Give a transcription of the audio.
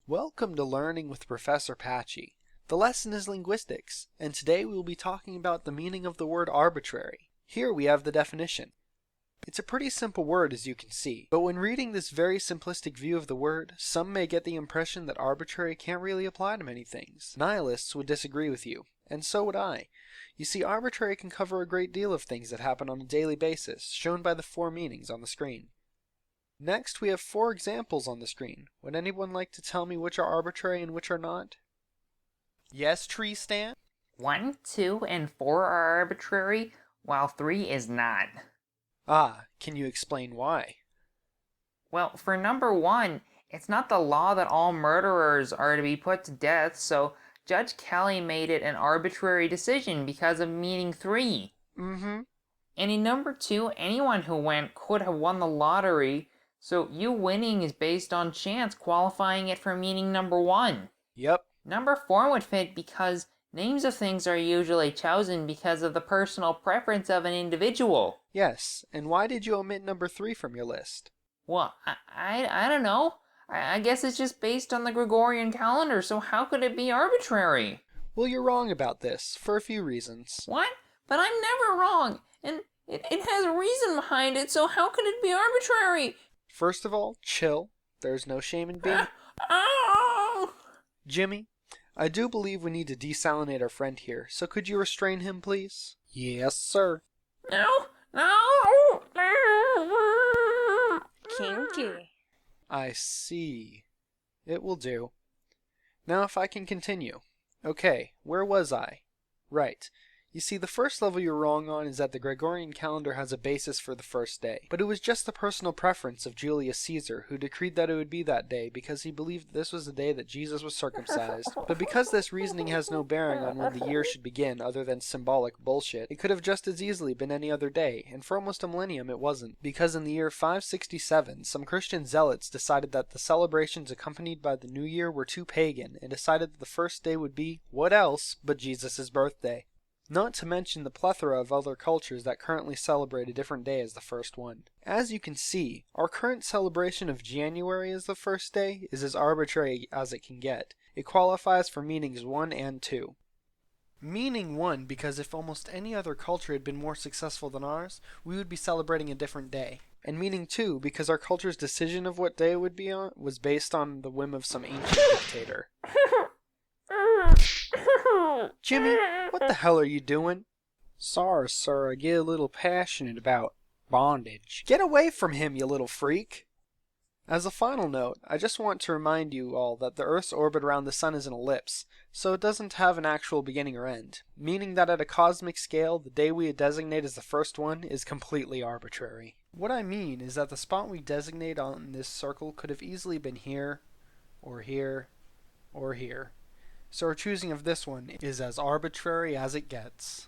Welcome to Learning with Professor Patchy. The lesson is linguistics, and today we will be talking about the meaning of the word arbitrary. Here we have the definition. It's a pretty simple word as you can see, but when reading this very simplistic view of the word, some may get the impression that arbitrary can't really apply to many things. Nihilists would disagree with you, and so would I. You see, arbitrary can cover a great deal of things that happen on a daily basis, shown by the four meanings on the screen. Next, we have four examples on the screen. Would anyone like to tell me which are arbitrary and which are not? Yes, Tree Stand? 1, 2, and 4 are arbitrary, while 3 is not. Ah, can you explain why? Well, for number 1, it's not the law that all murderers are to be put to death, so Judge Kelly made it an arbitrary decision because of meaning 3. Mm-hmm. And in number 2, anyone who went could have won the lottery, so you winning is based on chance, qualifying it for meaning number 1. Yep. Number 4 would fit because names of things are usually chosen because of the personal preference of an individual. Yes, and why did you omit number 3 from your list? Well, I don't know. I guess it's just based on the Gregorian calendar, so how could it be arbitrary? Well, you're wrong about this, for a few reasons. What? But I'm never wrong, and it has a reason behind it, so how could it be arbitrary? First of all, chill. There's no shame in being... Oh! Jimmy, I do believe we need to desalinate our friend here, so could you restrain him, please? Yes, sir. No! Kinky. I see. It will do. Now if I can continue. Okay, where was I? Right. You see, the first level you're wrong on is that the Gregorian calendar has a basis for the first day. But it was just the personal preference of Julius Caesar who decreed that it would be that day because he believed this was the day that Jesus was circumcised. But because this reasoning has no bearing on when the year should begin other than symbolic bullshit, it could have just as easily been any other day, and for almost a millennium it wasn't. Because in the year 567, some Christian zealots decided that the celebrations accompanied by the new year were too pagan, and decided that the first day would be, what else, but Jesus' birthday. Not to mention the plethora of other cultures that currently celebrate a different day as the first one. As you can see, our current celebration of January as the first day is as arbitrary as it can get. It qualifies for meanings 1 and 2. Meaning 1 because if almost any other culture had been more successful than ours, we would be celebrating a different day. And meaning 2 because our culture's decision of what day it would be on was based on the whim of some ancient dictator. Jimmy, what the hell are you doing? Sorry, sir, I get a little passionate about bondage. Get away from him, you little freak! As a final note, I just want to remind you all that the Earth's orbit around the Sun is an ellipse, so it doesn't have an actual beginning or end, meaning that at a cosmic scale, the day we designate as the first one is completely arbitrary. What I mean is that the spot we designate on this circle could have easily been here, or here, or here. So our choosing of this one is as arbitrary as it gets.